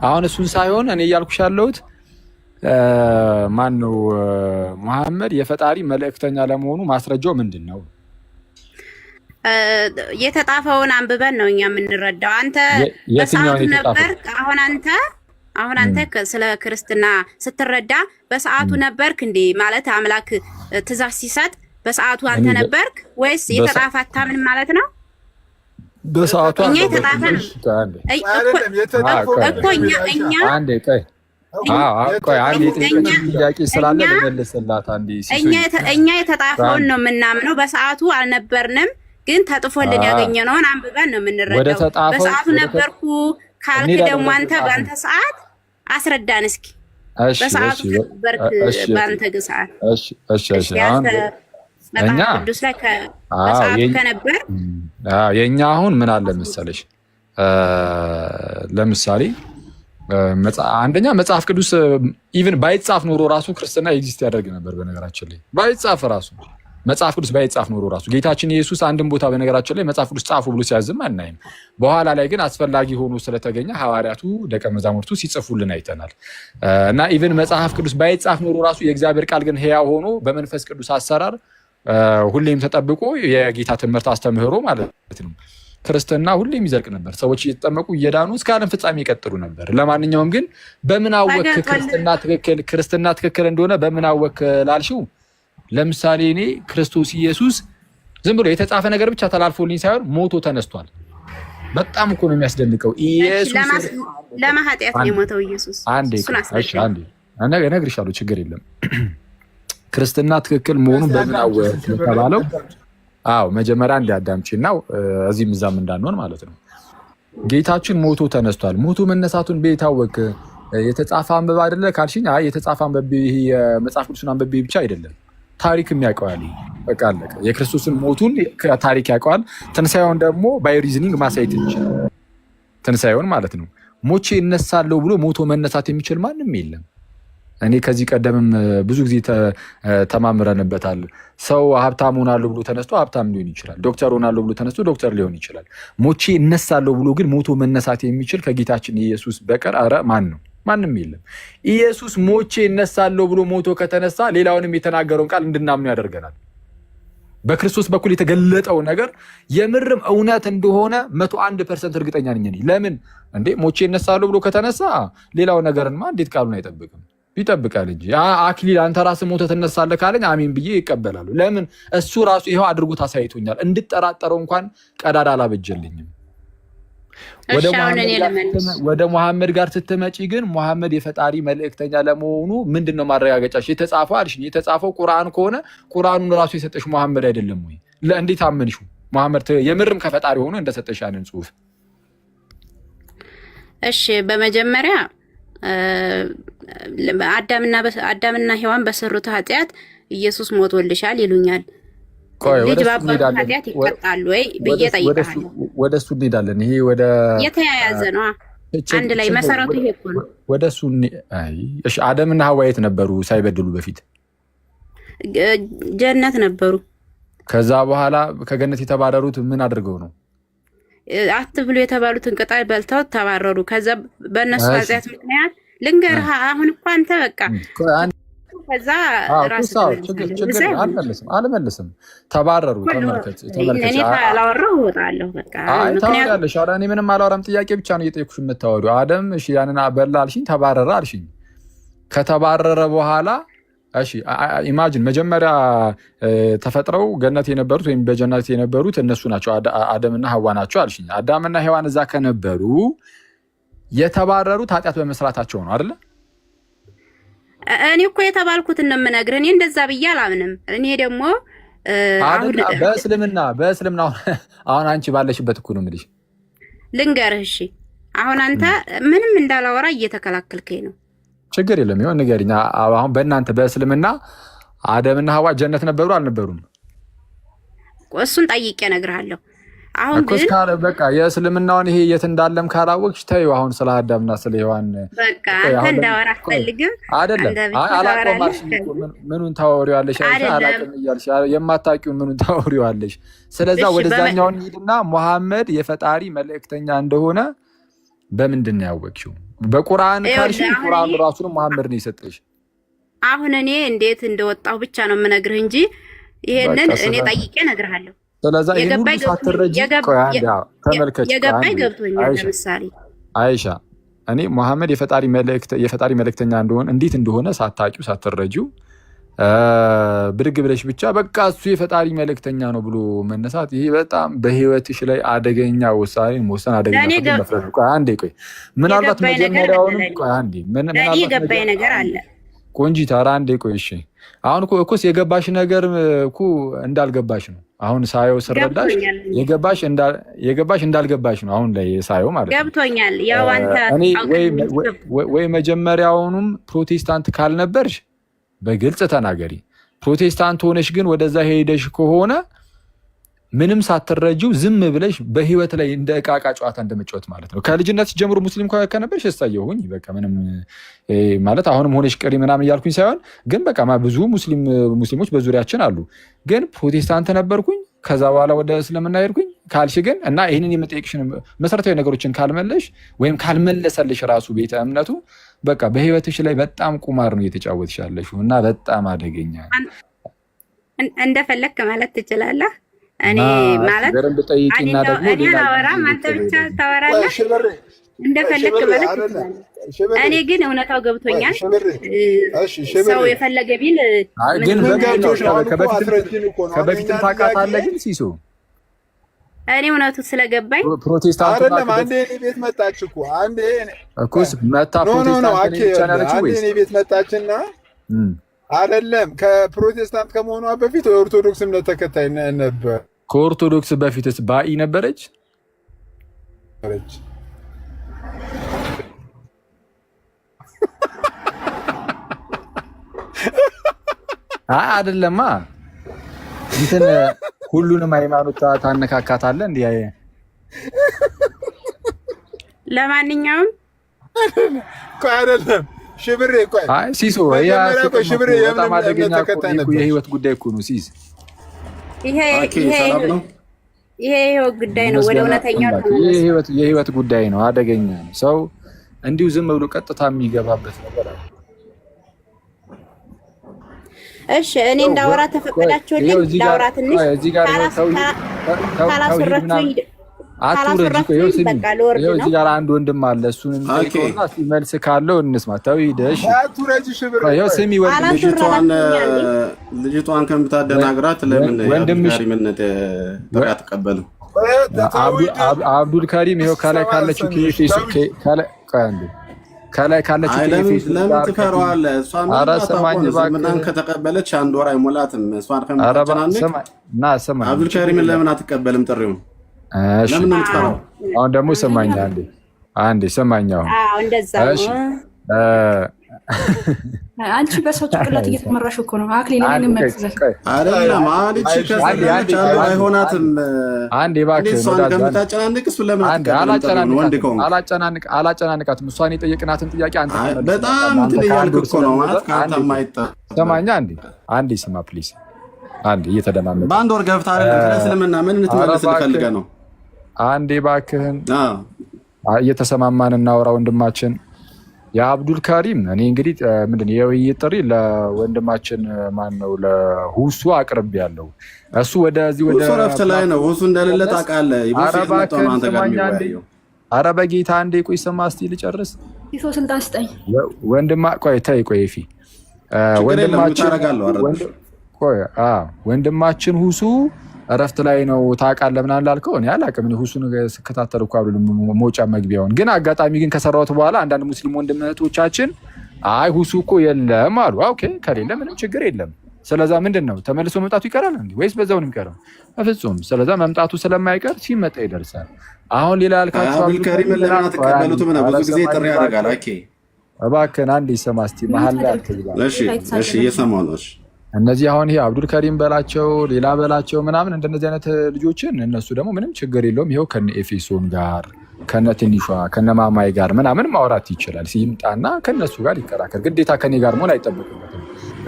አሁን እሱን ሳይሆን እኔ እያልኩሽ ያለሁት ማን ነው መሐመድ የፈጣሪ መልእክተኛ ለመሆኑ ማስረጃው ምንድን ነው? የተጣፈውን አንብበን ነው እኛ የምንረዳው። አንተ በሰዓቱ ነበርክ። አሁን አንተ ስለ ክርስትና ስትረዳ በሰዓቱ ነበርክ እንዴ? ማለት አምላክ ትእዛዝ ሲሰጥ በሰዓቱ አንተ ነበርክ ወይስ የተጣፈ አታምን ማለት ነው? በሰዓቱ እኛ የተጣፈ ነው እኮ እኛ አንዴ ጥያቄ ስላለ ልመልስላት። አንዴ እኛ የተጣፈውን ነው የምናምነው። በሰዓቱ አልነበርንም፣ ግን ተጥፎልን ያገኘነውን አንብበን ነው የምንረዳው። በሰዓቱ ነበርኩ ካልክ ደግሞ አንተ በአንተ ሰዓት አስረዳን እስኪ። በሰዓቱ ነበርክ በአንተ ሰዓት። እሺ እኛ ቅዱስ ላይ በሰዓቱ ከነበር የኛ አሁን ምን አለ መሰለሽ፣ ለምሳሌ አንደኛ መጽሐፍ ቅዱስ ኢቭን ባይጻፍ ኖሮ ራሱ ክርስትና ኤግዚስት ያደርግ ነበር። በነገራችን ላይ ባይጻፍ ራሱ መጽሐፍ ቅዱስ ባይጻፍ ኖሮ ራሱ ጌታችን ኢየሱስ አንድም ቦታ በነገራችን ላይ መጽሐፍ ቅዱስ ጻፉ ብሎ ሲያዝም አናይም። በኋላ ላይ ግን አስፈላጊ ሆኖ ስለተገኘ ሐዋርያቱ ደቀ መዛሙርቱ ሲጽፉልን አይተናል። እና ኢቭን መጽሐፍ ቅዱስ ባይጻፍ ኖሮ ራሱ የእግዚአብሔር ቃል ግን ሕያው ሆኖ በመንፈስ ቅዱስ አሰራር ሁሌም ተጠብቆ የጌታ ትምህርት አስተምህሮ ማለት ነው ክርስትና ሁሌም ይዘልቅ ነበር። ሰዎች እየተጠመቁ እየዳኑ እስከ ዓለም ፍጻሜ ይቀጥሉ ነበር። ለማንኛውም ግን በምን አወክ ክርስትና ትክክል እንደሆነ በምን አወክ ላልሽው፣ ለምሳሌ እኔ ክርስቶስ ኢየሱስ ዝም ብሎ የተጻፈ ነገር ብቻ ተላልፎልኝ ሳይሆን ሞቶ ተነስቷል። በጣም እኮ ነው የሚያስደንቀው። ኢየሱስ ለማኃጢአት ነው የሞተው ኢየሱስ። አንዴ እነግርሻለሁ፣ ችግር የለም። ክርስትና ትክክል መሆኑን በምን አወክ የተባለው መጀመሪያ እንዲያዳምጪና እዚህም እዛም እንዳንሆን ማለት ነው። ጌታችን ሞቶ ተነስቷል። ሞቶ መነሳቱን በየታወቅ የተጻፈ አንበብ አይደለ ካልሽኝ፣ የተጻፈ አንበብ ይሄ የመጽሐፍ ቅዱስን አንበብ ብቻ አይደለም፣ ታሪክም ያውቀዋል። በቃ አለቀ። የክርስቶስን ሞቱን ታሪክ ያውቀዋል። ትንሳኤውን ደግሞ ባይ ሪዝኒንግ ማሳየት ይችላል። ትንሳኤውን ማለት ነው። ሞቼ እነሳለሁ ብሎ ሞቶ መነሳት የሚችል ማንም የለም። እኔ ከዚህ ቀደምም ብዙ ጊዜ ተማምረንበታል። ሰው ሀብታም ሆናለሁ ብሎ ተነስቶ ሀብታም ሊሆን ይችላል። ዶክተር ሆናለሁ ብሎ ተነስቶ ዶክተር ሊሆን ይችላል። ሞቼ እነሳለሁ ብሎ ግን ሞቶ መነሳት የሚችል ከጌታችን ኢየሱስ በቀር ማን ነው? ማንም የለም። ኢየሱስ ሞቼ እነሳለሁ ብሎ ሞቶ ከተነሳ ሌላውንም የተናገረውን ቃል እንድናምኑ ያደርገናል። በክርስቶስ በኩል የተገለጠው ነገር የምርም እውነት እንደሆነ 101% እርግጠኛ ነኝ። ለምን እንዴ ሞቼ እነሳለሁ ብሎ ከተነሳ ሌላው ነገርንማ እንዴት ቃሉን አይጠብቅም? ይጠብቃል እንጂ። አክሊል አንተ ራስህ ሞተህ ትነሳለህ ካለኝ አሜን ብዬ ይቀበላሉ። ለምን እሱ ራሱ ይኸው አድርጎት አሳይቶኛል። እንድጠራጠረው እንኳን ቀዳዳ አላበጀልኝም። ወደ መሐመድ ጋር ስትመጪ ግን መሐመድ የፈጣሪ መልእክተኛ ለመሆኑ ምንድነው ማረጋገጫሽ? የተጻፈው አልሽኝ። የተጻፈው ቁርአን ከሆነ ቁርአኑን ራሱ የሰጠሽ መሐመድ አይደለም ወይ? ለእንዴት አመንሽው? መሐመድ የምርም ከፈጣሪ ሆኖ እንደሰጠሽ ያንን ጽሑፍ። እሺ በመጀመሪያ አዳምና ሔዋን በሰሩት ኃጢአት ኢየሱስ ሞቶልሻል ይሉኛል። ልጅ በአባቱ ኃጢአት ይቀጣሉ ወይ ብዬ ጠይቃለሁ። ወደ እሱ እንሄዳለን። ይሄ ወደ የተያያዘ ነው። አንድ ላይ መሰረቱ ይሄ እኮ ነው። ወደ እሱ እሺ። አዳምና ሐዋ የት ነበሩ ሳይበድሉ በፊት? ጀነት ነበሩ። ከዛ በኋላ ከገነት የተባረሩት ምን አድርገው ነው? አትብሉ የተባሉትን ቅጠል በልተው ተባረሩ። ከዛ በእነሱ ኃጢአት ምክንያት ልንገርህ፣ አሁን እኮ አንተ በቃ ከዛ አልመልስም። ተባረሩ። ተመልከች እኔ ካላወራሁ እወጣለሁ። በቃ ታወሪያለሽ። ኧረ እኔ ምንም አላወራም። ጥያቄ ብቻ ነው እየጠየኩሽ የምታወሪው። አደም እሺ ያንን በላ አልሽኝ፣ ተባረረ አልሽኝ። ከተባረረ በኋላ እሺ ኢማጂን መጀመሪያ ተፈጥረው ገነት የነበሩት ወይም በጀነት የነበሩት እነሱ ናቸው፣ አዳምና ሐዋ ናቸው አልሽኝ። አዳምና ሔዋን እዛ ከነበሩ የተባረሩት ኃጢአት በመስራታቸው ነው አይደለ? እኔ እኮ የተባልኩትን ነው የምነግርህ። እኔ እንደዛ ብዬ አላምንም። እኔ ደግሞ በእስልምና አሁን አንቺ ባለሽበት እኮ ነው የምልሽ። ልንገርህ እሺ። አሁን አንተ ምንም እንዳላወራ እየተከላከልከኝ ነው። ችግር የለም። ይሁን ንገሪኝ። አሁን በእናንተ በእስልምና አዳምና ሐዋ ጀነት ነበሩ አልነበሩም? እሱን ጠይቄ እነግርሃለሁ። አሁን ግን በቃ የእስልምናውን ይሄ የት እንዳለም ካላወቅሽ ተይው። አሁን ስለ አዳምና ስለ ሔዋን በቃ አንተ እንዳወራ አትፈልግም አይደለም? አላውቅም አልሽኝ እኮ ምኑን ታወሪዋለሽ? አላውቅም እያልሽ የማታውቂውን ምኑን ታወሪዋለሽ? ስለዛ ወደዛኛውን ሂድና መሐመድ የፈጣሪ መልእክተኛ እንደሆነ በምንድን ነው ያወቅሽው? በቁርአን ካልሽ ቁርአን ራሱን መሐመድ ነው የሰጠሽ። አሁን እኔ እንዴት እንደወጣው ብቻ ነው የምነግርህ እንጂ ይሄንን እኔ ጠይቄ እነግርሃለሁ። ስለዚህ ይሄን ሁሉ ሳትረጂ ተመልከች። የገባኝ ገብቶኛል። ለምሳሌ አይሻ እኔ መሐመድ የፈጣሪ መልእክተኛ እንደሆነ እንዴት እንደሆነ ሳታቂው ሳትረጂው ብድግ ብለሽ ብቻ በቃ እሱ የፈጣሪ መልእክተኛ ነው ብሎ መነሳት ይሄ በጣም በህይወትሽ ላይ አደገኛ ውሳኔ መወሰን አደገኛ መፍረድ ነው። አንዴ ቆይ ምናልባት መጀመሪያውን ቆይ አንዴ ምናልባት የገባኝ ነገር አለ ቆንጂት፣ ኧረ አንዴ ቆይ እሺ። አሁን እኮስ የገባሽ ነገር እኮ እንዳልገባሽ ነው። አሁን ሳየው ስረዳሽ የገባሽ እንዳልገባሽ ነው። አሁን ላይ ሳየው ማለት ነው ገብቶኛል። ያው አንተ ወይ መጀመሪያውኑም ፕሮቴስታንት ካልነበርሽ በግልጽ ተናገሪ። ፕሮቴስታንት ሆነሽ ግን ወደዛ ሄደሽ ከሆነ ምንም ሳትረጂው ዝም ብለሽ በህይወት ላይ እንደ ዕቃ ጨዋታ እንደመጫወት ማለት ነው። ከልጅነት ጀምሮ ሙስሊም ከነበርሽ እሳየሁኝ በቃ ምንም ማለት አሁንም ሆነሽ ቀሪ ምናምን እያልኩኝ ሳይሆን ግን በቃ ብዙ ሙስሊሞች በዙሪያችን አሉ። ግን ፕሮቴስታንት ነበርኩኝ ከዛ በኋላ ወደ እስልምና ሄድኩኝ ካልሽ ግን እና ይህንን የምጠይቅሽን መሰረታዊ ነገሮችን ካልመለሽ ወይም ካልመለሰልሽ ራሱ ቤተ እምነቱ በቃ በህይወትሽ ላይ በጣም ቁማር ነው እየተጫወትሽ ያለሽው እና በጣም አደገኛ እንደፈለክ ማለት ትችላለህ። እኔ ማለት በደንብ ጠይቂና ደግሞ እኔ አላወራም፣ አንተ ብቻ ታወራለህ። እንደፈለክ ማለት ትችላለህ። እኔ ግን እውነታው ገብቶኛል። ሰው የፈለገ ቢል ግን ከበፊትም ታውቃታለህ። ግን ሲሶ እኔ እውነቱ ስለገባኝ ፕሮቴስታንት አይደለም። አንዴ እኔ ቤት መጣች እኮ አንዴ እኮስ መጣ ፕሮቴስታንት እኔ ቤት መጣችና አይደለም ከፕሮቴስታንት ከመሆኗ በፊት የኦርቶዶክስ እምነት ተከታይ ነበር። ከኦርቶዶክስ በፊትስ ባኢ ነበረች? አይደለማ እንትን ሁሉንም ሃይማኖት ታነካካታለህ እንዴ? ለማንኛውም ቆይ አይደለም ሽብሬ ቆይ አይ ሲሶ ያ ሽብሬ በጣም አደገኛ የህይወት ጉዳይ እኮ ነው ሲስ ይሄ ጉዳይ ነው። ወደ እውነተኛው የህይወት ጉዳይ ነው። አደገኛ ነው። ሰው እንዲሁ ዝም ብሎ ቀጥታ የሚገባበት ነገር አለ። እሺ እኔ እንዳወራ ተፈቀዳችሁልኝ? ላውራ ትንሽ ካላስወራችሁኝ እዚህ ጋር አንድ ወንድም አለ። እሱን እንጠይቀውና መልስ ካለው እንስማ። ተው ሂደሽ ስሚ ልጅቷን ከምታደናግራት ለምን ወንድምሽምነት ተቀበሉ? አብዱል ከሪም ይኸው ከላይ ካለችው ለምን ትፈራዋለህ? እሷን ከተቀበለች አንድ ወር አይሞላትም። እሷን ከምታጨናንቅ አብዱል ከሪምን ለምን አትቀበልም ጥሪውን? ለምን ነው የምትፈራው? አሁን ደግሞ ሰማኛ አንዴ ሰማኛ። አዎ እንደዛ ነው። አንቺ በሰው ጭንቅላት እየተመራሽ እኮ ነው። አክሊል ለምን መክሰስ አይደለም አንቺ ከሰማች አይሆናትም። አንዴ እባክህ እሷን ከምታጨናንቅ እሱ ለምን አላጨናንቃትም። እሷን የጠየቅናትን ጥያቄ አንተ በጣም እንትን እያልክ እኮ ነው ማለት ካንተ ማይጣ ሰማኛ። አንዴ ስማ ፕሊዝ። አንዴ እየተደማመጠ በአንድ ወር ገብታ አይደለም ስለስልምና ምን እንትመለስ ልፈልገ ነው። አንዴ እባክህን እየተሰማማን እናወራ ወንድማችን የአብዱል ከሪም። እኔ እንግዲህ ምንድን የውይይት ጥሪ ለወንድማችን ማን ነው ለሁሱ አቅርብ ያለው እሱ ወደዚህ ወደ ረፍት ላይ ነው። ሁሱ እንደሌለ ታውቃለህ። ኧረ በጌታ አንዴ ቆይ ስማ እስኪ ልጨርስ። ይሶ ስልጣን ስጠኝ ቆይ ተይ ቆይ ፊ ወንድማችን ሁሱ እረፍት ላይ ነው ታውቃለህ ምናምን ላልከው እኔ አላውቅም። እኔ ሁሱን ስከታተል እኮ አብሉ መውጫ መግቢያውን ግን አጋጣሚ ግን ከሰራሁት በኋላ አንዳንድ ሙስሊም ወንድም እህቶቻችን አይ ሁሱ እኮ የለም አሉ። ኦኬ ከሌለ ምንም ችግር የለም። ስለዛ ምንድን ነው ተመልሶ መምጣቱ ይቀራል እንዴ ወይስ በዛው ነው የሚቀረው? በፍጹም። ስለዛ መምጣቱ ስለማይቀር ሲመጣ ይደርሳል። አሁን ሌላ ያልካቸው አብዱል ከሪም ለምን አትቀበሉት? ምን ብዙ ጊዜ ጥሪ ያደርጋል። ኦኬ እባክህን አንዴ ይሰማ እስቲ መሀል ላይ አትግባ። እሺ እየሰማሁ ነው። እነዚህ አሁን ይሄ አብዱል ከሪም በላቸው ሌላ በላቸው ምናምን እንደነዚህ አይነት ልጆችን እነሱ ደግሞ ምንም ችግር የለውም። ይኸው ከነ ኤፌሶን ጋር ከነ ትንሿ ከነ ማማይ ጋር ምናምን ማውራት ይችላል። ሲምጣና ከነሱ ጋር ይከራከር። ግዴታ ከኔ ጋር መሆን አይጠበቅበትም።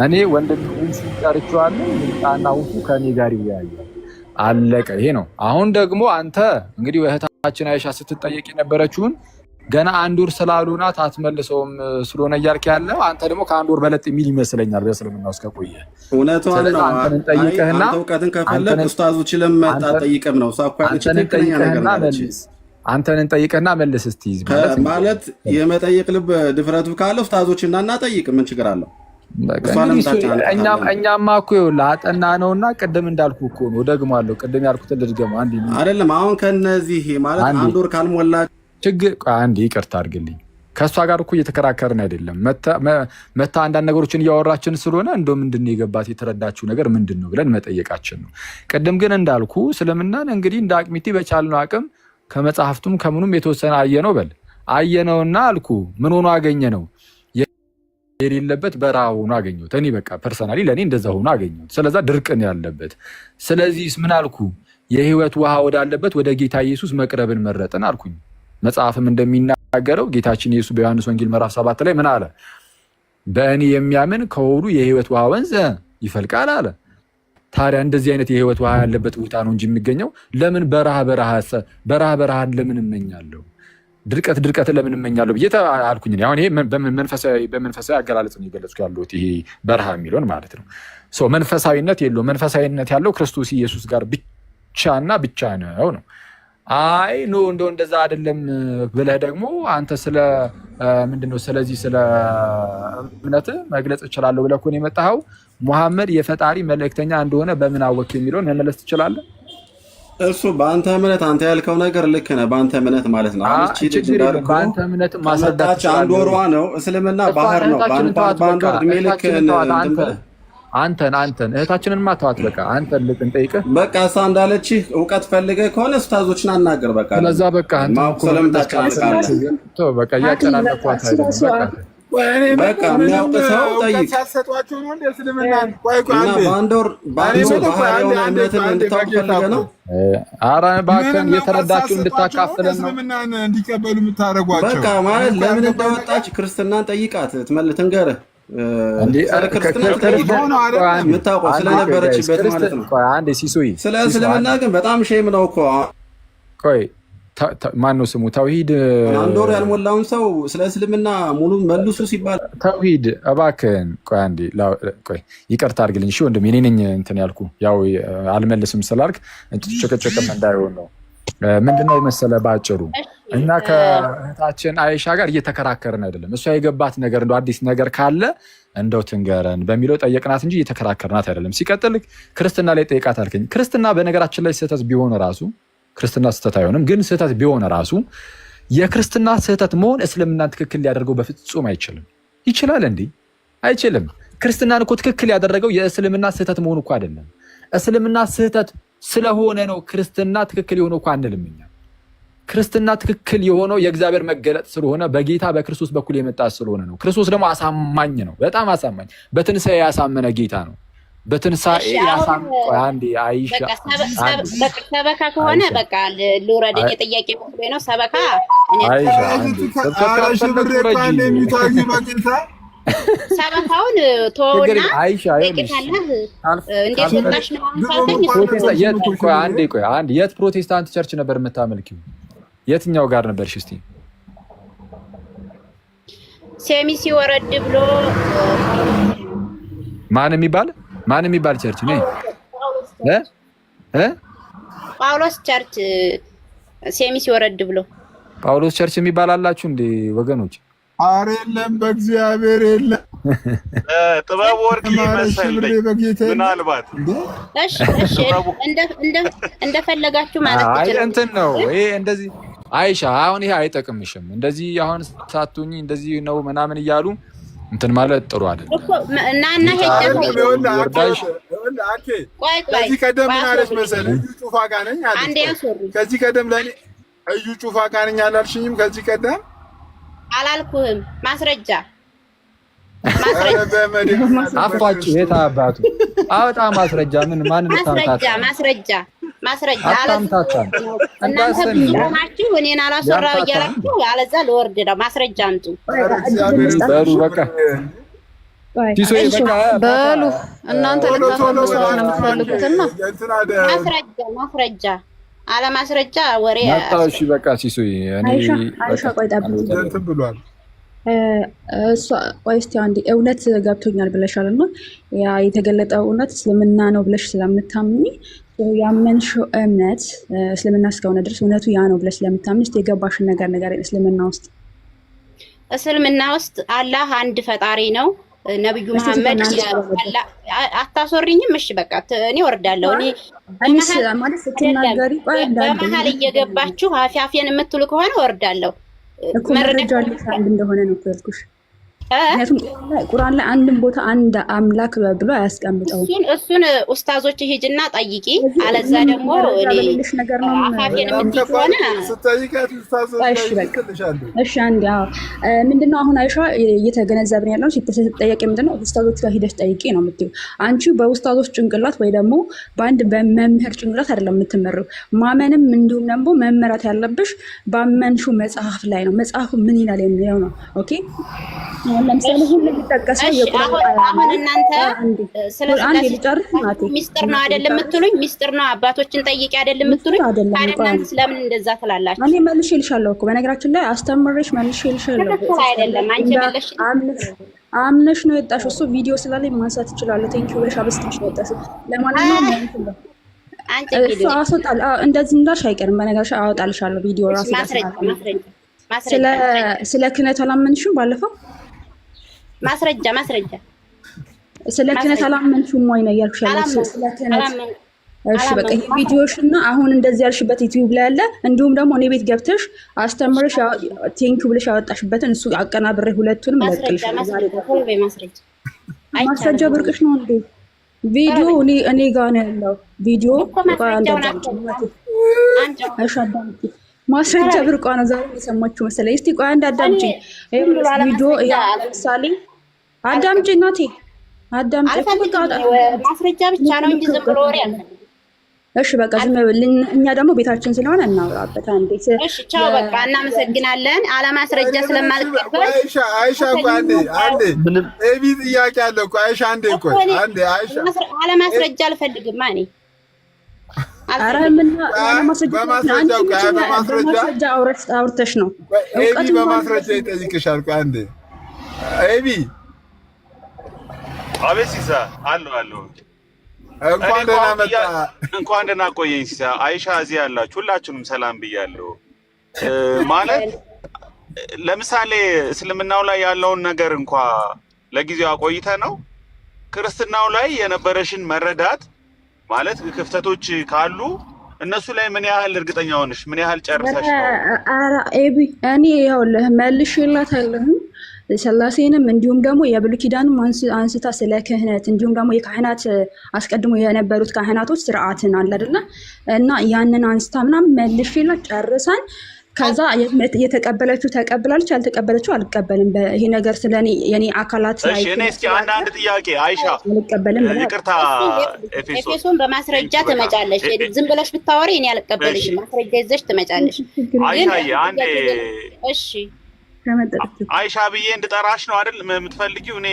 እኔ ወንድም ሁሱ ጠርቼዋለሁ። ይምጣና ሁሱ ከኔ ጋር ይወያያል። አለቀ። ይሄ ነው። አሁን ደግሞ አንተ እንግዲህ እህታችን አይሻ ስትጠየቅ የነበረችውን ገና አንድ ወር ስላሉናት አትመልሰውም ስለሆነ እያልክ ያለው አንተ ደግሞ ከአንድ ወር በለጥ የሚል ይመስለኛል በእስልምና ውስጥ ከቆየ እውነቷን ነው። አንተን ጠይቀህና እውቀትን ከፈለግ ኡስታዞች ለምን ጠይቅም ነው አንተን ጠይቀህና መልስ እስቲ ማለት የመጠየቅ ልብ ድፍረቱ ካለ ኡስታዞችና እናጠይቅ ምን ችግር አለው? እኛማ እኮ ላጠና ነውና ቅድም እንዳልኩ እኮ ነው ደግሞአለሁ። ቅድም ያልኩትን ልድገመው አንዴ አይደለም አሁን ከነዚህ ማለት አንድ ወር ካልሞላ ችግር አንዴ ይቅርታ አድርግልኝ። ከእሷ ጋር እኮ እየተከራከርን አይደለም። መታ አንዳንድ ነገሮችን እያወራችን ስለሆነ እንደው ምንድን ነው የገባት የተረዳችው ነገር ምንድን ነው ብለን መጠየቃችን ነው። ቅድም ግን እንዳልኩ እስልምናን እንግዲህ እንደ አቅሚቲ በቻልነው አቅም ከመጽሐፍቱም ከምኑም የተወሰነ አየነው አየነውና አልኩ ምን ሆኖ አገኘነው የሌለበት በረሃ ሆኖ አገኘሁት። እኔ በቃ ፐርሰናሊ ለእኔ እንደዛ ሆኖ አገኘሁት። ስለዛ ድርቅን ያለበት ስለዚህ ምን አልኩ የህይወት ውሃ ወዳለበት ወደ ጌታ ኢየሱስ መቅረብን መረጥን አልኩኝ። መጽሐፍም እንደሚናገረው ጌታችን ኢየሱስ በዮሐንስ ወንጌል ምዕራፍ 7 ላይ ምን አለ? በእኔ የሚያምን ከሆዱ የህይወት ውሃ ወንዝ ይፈልቃል አለ። ታዲያ እንደዚህ አይነት የህይወት ውሃ ያለበት ቦታ ነው እንጂ የሚገኘው ለምን በረሃን ለምን እመኛለሁ? ድርቀት ለምን እመኛለሁ ብዬ አልኩኝ። አሁን ይሄ በመንፈሳዊ አገላለጽ ነው የገለጽኩ ያለሁት ይሄ በረሃ የሚለውን ማለት ነው። መንፈሳዊነት የለው። መንፈሳዊነት ያለው ክርስቶስ ኢየሱስ ጋር ብቻና ብቻ ነው ነው። አይ ኖ እንደዛ አይደለም ብለህ ደግሞ አንተ ስለ ምንድነው ስለዚህ ስለ እምነት መግለጽ እችላለሁ ብለህ እኮ ነው የመጣኸው። ሙሐመድ የፈጣሪ መልእክተኛ እንደሆነ በምን አወቅ የሚለውን መመለስ ትችላለህ? እሱ በአንተ እምነት አንተ ያልከው ነገር ልክ ነህ። በአንተ እምነት ማለት ነው። በአንተ እምነት ማስረዳት አንድ ወሯ ነው። እስልምና ባህር ነው። በአንድ ወር እድሜ ልክ አንተን እህታችንን ማታዋት በቃ አንተን ልንጠይቅህ በቃ እሷ እንዳለችህ እውቀት ፈልገህ ከሆነ ኡስታዞችን አናገር በቃ ስለዛ በቃ በቃ እያጨናነኳት አይደለም በቃ የሚያውቅ ሰው ጠይቅ። በአንድ ወር ባህር የሆነ እምነትን እንድታውቅ ፈልገህ ነው። ኧረ እባክህን እየተረዳችሁ እንድታካፍለን ነው እንዲቀበሉ የምታደርጓቸው። በቃ ማለት ለምን እንደወጣች ክርስትናን ጠይቃት ትንገርህ። የምታውቀው ስለነበረችበት ማለት ነው። ስለ እስልምና ግን በጣም ሼም ነው እኮ። ቆይ ማነው ስሙ? ተውሂድ አንድ ወር ያልሞላውን ሰው ስለ እስልምና ሙሉ መልሱ ሲባል ተውሂድ እባክህን ቆይ አንዴ ቆይ ይቅርታ አድርግልኝ እሺ ወንድም። እኔ ነኝ እንትን ያልኩ ያው አልመልስም ስላልክ ጭቅጭቅም እንዳይሆን ነው። ምንድነው መሰለህ ባጭሩ እና ከእህታችን አይሻ ጋር እየተከራከርን አይደለም። እሷ የገባት ነገር እንደው አዲስ ነገር ካለ እንደው ትንገረን በሚለው ጠየቅናት እንጂ እየተከራከርናት አይደለም። ሲቀጥል ክርስትና ላይ ጠይቃት አልከኝ። ክርስትና በነገራችን ላይ ስህተት ቢሆን ራሱ ክርስትና ስህተት አይሆንም፣ ግን ስህተት ቢሆን ራሱ የክርስትና ስህተት መሆን እስልምናን ትክክል ሊያደርገው በፍጹም አይችልም። ይችላል እንዴ? አይችልም። ክርስትናን እኮ ትክክል ያደረገው የእስልምና ስህተት መሆኑ እኮ አይደለም። እስልምና ስህተት ስለሆነ ነው ክርስትና ትክክል የሆነው እኮ አንልም እኛ። ክርስትና ትክክል የሆነው የእግዚአብሔር መገለጥ ስለሆነ በጌታ በክርስቶስ በኩል የመጣ ስለሆነ ነው። ክርስቶስ ደግሞ አሳማኝ ነው፣ በጣም አሳማኝ። በትንሣኤ ያሳመነ ጌታ ነው። በትንሣኤ አንዴ አይሻ ሰበካ ከሆነ በቃ ልውረድ። እኔ ጥያቄ መስሎኝ ነው። ሰበካ ሰበካውን ተወውና እንዴት ወጣሽ ነው አንዴ የት ፕሮቴስታንት ቸርች ነበር የምታመልኪው? የትኛው ጋር ነበርሽ? እስቲ ሴሚሲ ወረድ ብሎ ማን የሚባል ቸርች ነው? ጳውሎስ ቸርች ሴሚሲ ወረድ ብሎ ጳውሎስ ቸርች የሚባል አላችሁ እንዴ ወገኖች? ኧረ የለም፣ በእግዚአብሔር የለም። ጥበብ ወርቅ ይመስልኝ ምናልባት እንደፈለጋችሁ ማለት ይችላል። እንትን ነው ይሄ እንደዚህ አይሻ አሁን ይሄ አይጠቅምሽም። እንደዚህ አሁን ሳቱኝ እንደዚህ ነው ምናምን እያሉ እንትን ማለት ጥሩ አይደለም። እና ከዚህ ቀደም ምን አለች መሰለኝ? እዩ ጩፋ ጋር ነኝ አለች። ከዚህ ቀደም ለእኔ እዩ ጩፋ ጋር ነኝ አላልሽኝም? ከዚህ ቀደም አላልኩህም? ማስረጃ አፋጭ የት አባቱ አውጣ ማስረጃ። ምን ማን ማስረጃ እናንተ ብቻችሁ እኔን አላሰራው እያላችሁ አለዛ ለወርድ ነው። ማስረጃ አምጡ በሉ በቃ በሉ እናንተ ልታፈርሱ ነው የምትፈልጉትና አለማስረጃ ወሬ መጣሽ። በቃ ሲሱይ አይሻ ቆይ ጠብቂ ብሏል። ቆይ እስኪ አንዴ እውነት ገብቶኛል ብለሻል እና ያ የተገለጠው እውነት እስልምና ነው ብለሽ ስለምታምኚ ያመንሽው እምነት እስልምና እስከሆነ ድረስ እውነቱ ያ ነው ብለሽ ስለምታምኚ እስኪ የገባሽን ነገር እስልምና ውስጥ አላህ አንድ ፈጣሪ ነው። ነብዩ መሐመድ አታሶሪኝም? እሺ በቃ እኔ ወርዳለሁ። እኔ ማለት ስትናገሪ ቆይ በመሀል እየገባችሁ አፊያፊን የምትሉ ከሆነ ወርዳለሁ። መረጃ እንደሆነ ነው ያልኩሽ። ምክንያቱም ቁርአን ላይ አንድም ቦታ አንድ አምላክ ብሎ አያስቀምጠው። እሱን ኡስታዞች ሂጅና ጠይቂ። አለዛ ደግሞ እኔ ነገር ነው አፋፊን የምትይ ከሆነ ስትጠይቃት ኡስታዞች እሺ አንዴ ምንድነው አሁን አይሻ እየተገነዘብን ያለው ሲጠየቅ ምንድነው ኡስታዞች ጋር ሂደሽ ጠይቂ ነው የምትይው። አንቺ በኡስታዞች ጭንቅላት ወይ ደግሞ በአንድ በመምህር ጭንቅላት አይደለም የምትመሪው። ማመንም እንዲሁም ደግሞ መመራት ያለብሽ ባመንሽው መጽሐፍ ላይ ነው። መጽሐፉ ምን ይላል የሚለው ነው። ኦኬ ለምሳሌ ሁሉ ሊጠቀሰው አሁን እናንተ ሚስጥር ነው አይደለም የምትሉኝ? ሚስጥር ነው አባቶችን ጠይቂ አይደለም የምትሉኝ? እናንተ ስለምን እንደዛ ትላላችሁ? እኔ መልሼልሻለሁ እኮ በነገራችን ላይ አስተምሬሽ መልሼልሻለሁ። አይደለም አንቺ መልሽ አምነሽ ነው የወጣሽው። እሱ ቪዲዮ ስላለኝ ማንሳት እችላለሁ። ቴንኪው ብለሽ አበስተሽ ነው የወጣሽው። ለማንኛውም አንቺ ቪዲዮ አስወጣል እንደዚህ እንዳልሽ አይቀርም። በነገራችን አወጣልሻለሁ ቪዲዮ ራሱ ስለ ክህነት አላመንሽም ባለፈው ማስረጃ ስለ ክህነት አላመንሽም ወይ ነው ያልኩሽ? ስለ ክህነት እሺ በቃ ቪዲዮሽና አሁን እንደዚህ ያልሽበት ዩቲዩብ ላይ አለ። እንዲሁም ደግሞ እኔ ቤት ገብተሽ አስተምረሽ ቴንኪው ብለሽ ያወጣሽበትን እሱ አቀናብሬ ሁለቱንም ለቅልሻለሁ። ማስረጃ ብርቅሽ ነው እንዴ? ቪዲዮ እኔ ጋር ነው ያለው ቪዲዮ ማስረጃ ብርቋ ነው ዛሬ የሰማችሁ መሰለኝ። እስቲ ቆይ አንድ አዳምጪ። ቪዲዮ ለምሳሌ አዳምጪ እናቴ አዳምጪ። ማስረጃ ብቻ ነው እንጂ ዝም ብሎ ወሬ አለ። እሺ በቃ ዝም ብለን እኛ ደግሞ ቤታችን ስለሆነ እናወራበት። አንዴ እሺ ቻው በቃ እናመሰግናለን። አለማስረጃ ስለማልቀበል አይሻ ቆይ አንዴ ኤቢ ጥያቄ አለ እኮ አይሻ አንዴ አይሻ አለማስረጃ አልፈልግም እኔ በማስረጃ አውርተሽ ነው ኤቢ በማስረጃ ይጠይቅሻል። ቆይ አንዴ ኤቢ አቤት ሲሳ አሉ እንኳን ደህና ቆየኝ ሲሳ። አይሻ እዚህ ያላችሁ ሁላችሁንም ሰላም ብያለሁ። ማለት ለምሳሌ እስልምናው ላይ ያለውን ነገር እንኳ ለጊዜው አቆይተ ነው ክርስትናው ላይ የነበረሽን መረዳት ማለት ክፍተቶች ካሉ እነሱ ላይ ምን ያህል እርግጠኛ ሆነሽ ምን ያህል ጨርሰሽ ነው? ኧረ ኤቢ እኔ ይኸውልህ መልሼላታለሁ። ስላሴንም እንዲሁም ደግሞ የብሉይ ኪዳንም አንስታ ስለ ክህነት እንዲሁም ደግሞ የካህናት አስቀድሞ የነበሩት ካህናቶች ስርዓትን አለ አይደለ እና ያንን አንስታ ምናምን መልሼላት ጨርሰን ከዛ የተቀበለችው ተቀብላለች፣ ያልተቀበለችው አልቀበልም። ይሄ ነገር ስለኔ የኔ አካላት ላይ እሺ። እኔ እስኪ አንድ ጥያቄ አይሻ አልቀበልም። ይቅርታ ኤፌሶን በማስረጃ ትመጫለሽ። ዝም ብለሽ ብታወሪ እኔ አልቀበልሽም። ማስረጃ ይዘሽ ትመጫለሽ። አይሻዬ አንዴ እሺ አይሻ ብዬ እንድጠራሽ ነው አይደል የምትፈልጊው? እኔ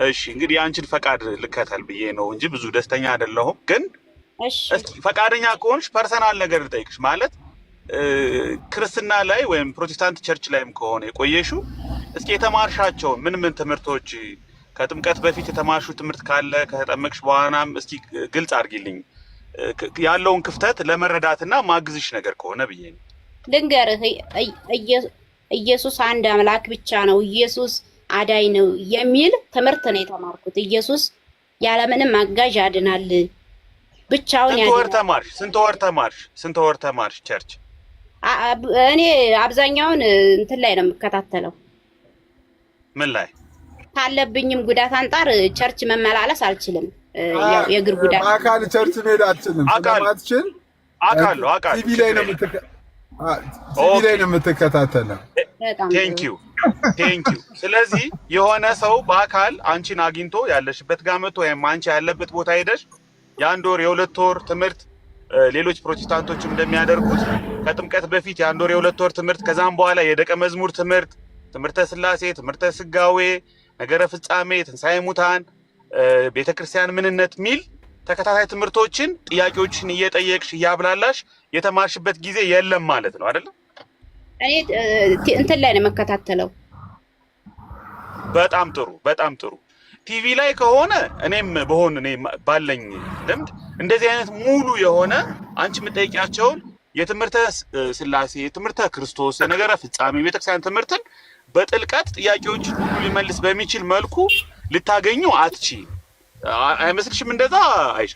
እሺ እንግዲህ አንቺን ፈቃድ ልከተል ብዬ ነው እንጂ ብዙ ደስተኛ አይደለሁም። ግን እስኪ ፈቃደኛ ከሆንሽ ፐርሰናል ነገር ልጠይቅሽ። ማለት ክርስትና ላይ ወይም ፕሮቴስታንት ቸርች ላይም ከሆነ የቆየሽው እስኪ የተማርሻቸው ምን ትምህርቶች ከጥምቀት በፊት የተማርሹ ትምህርት ካለ ከተጠመቅሽ በኋላም እስኪ ግልጽ አድርጊልኝ ያለውን ክፍተት ለመረዳትና ማግዝሽ ነገር ከሆነ ብዬ ነው። ልንገርህ፣ ኢየሱስ አንድ አምላክ ብቻ ነው፣ ኢየሱስ አዳኝ ነው የሚል ትምህርት ነው የተማርኩት። ኢየሱስ ያለምንም አጋዥ ያድናል ብቻውን ያድናል። ስንት ወር ተማርሽ ቸርች? እኔ አብዛኛውን እንትን ላይ ነው የምከታተለው። ምን ላይ? ካለብኝም ጉዳት አንጻር ቸርች መመላለስ አልችልም። ያው የእግር ጉዳት አካል ቸርች መሄድ አልችልም። ስለማትችል አውቃለሁ። ቲቪ ላይ ነው የምትከታተለው። ቴንኪዩ። ስለዚህ የሆነ ሰው በአካል አንቺን አግኝቶ ያለሽበት ጋር መጥቶ ወይም አንቺ ያለበት ቦታ ሄደሽ የአንድ ወር የሁለት ወር ትምህርት ሌሎች ፕሮቴስታንቶችም እንደሚያደርጉት ከጥምቀት በፊት የአንድ ወር የሁለት ወር ትምህርት፣ ከዛም በኋላ የደቀ መዝሙር ትምህርት፣ ትምህርተ ስላሴ፣ ትምህርተ ስጋዌ፣ ነገረ ፍጻሜ፣ ትንሣኤ ሙታን፣ ቤተክርስቲያን ምንነት ሚል ተከታታይ ትምህርቶችን ጥያቄዎችን እየጠየቅሽ እያብላላሽ የተማርሽበት ጊዜ የለም ማለት ነው አይደል? እኔ እንትን ላይ ነው መከታተለው። በጣም ጥሩ በጣም ጥሩ። ቲቪ ላይ ከሆነ እኔም በሆነ እኔ ባለኝ ልምድ እንደዚህ አይነት ሙሉ የሆነ አንቺ የምትጠይቂያቸውን የትምህርተ ስላሴ የትምህርተ ክርስቶስ የነገረ ፍጻሜ ቤተክርስቲያን ትምህርትን በጥልቀት ጥያቄዎችን ሁሉ ሊመልስ በሚችል መልኩ ልታገኙ አትቺ አይመስልሽም? እንደዛ አይሻ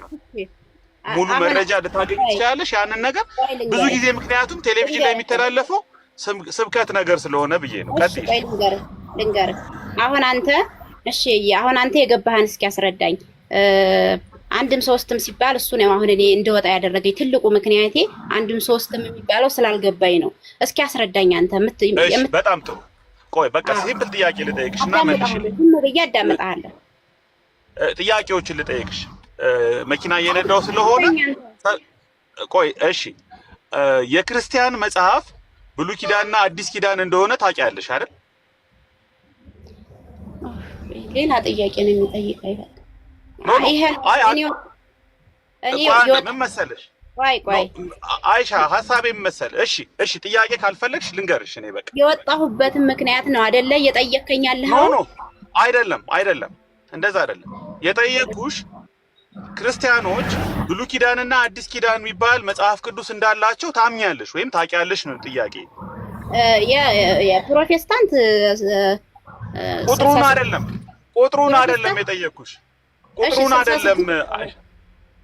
ሙሉ መረጃ ልታገኝ ትችላለሽ ያንን ነገር ብዙ ጊዜ ምክንያቱም ቴሌቪዥን ላይ የሚተላለፈው ስብከት ነገር ስለሆነ ብዬ ነው። ቀጥይ ልንገር አሁን አንተ እሺ አሁን አንተ የገባህን እስኪ ያስረዳኝ። አንድም ሶስትም ሲባል እሱ ነው አሁን እኔ እንደወጣ ያደረገኝ ትልቁ ምክንያቴ አንድም ሶስትም የሚባለው ስላልገባኝ ነው። እስኪ ያስረዳኝ አንተ በጣም ጥሩ። ቆይ በቃ ሲምፕል ጥያቄ ልጠይቅሽና መልሽልኝ። ዝም ብዬ አዳምጣለሁ። ጥያቄዎችን ልጠይቅሽ መኪና እየነዳው ስለሆነ ቆይ እሺ የክርስቲያን መጽሐፍ ብሉይ ኪዳንና አዲስ ኪዳን እንደሆነ ታውቂያለሽ አይደል? ሌላ ጥያቄ ነው የሚጠይቀው ይሄ ምን መሰለሽ? ቆይ አይሻ ሐሳቤ ምን መሰለሽ? እሺ ጥያቄ ካልፈለግሽ ልንገርሽ። እኔ በቃ የወጣሁበትን ምክንያት ነው አይደለ እየጠየቀኝ ያለህ? ኖ አይደለም እንደዛ አይደለም የጠየቁሽ። ክርስቲያኖች ብሉይ ኪዳንና አዲስ ኪዳን የሚባል መጽሐፍ ቅዱስ እንዳላቸው ታምኛለሽ ወይም ታውቂያለሽ ነው ጥያቄ። የፕሮቴስታንት ቁጥሩን አይደለም የጠየቁሽ። ቁጥሩን አይደለም።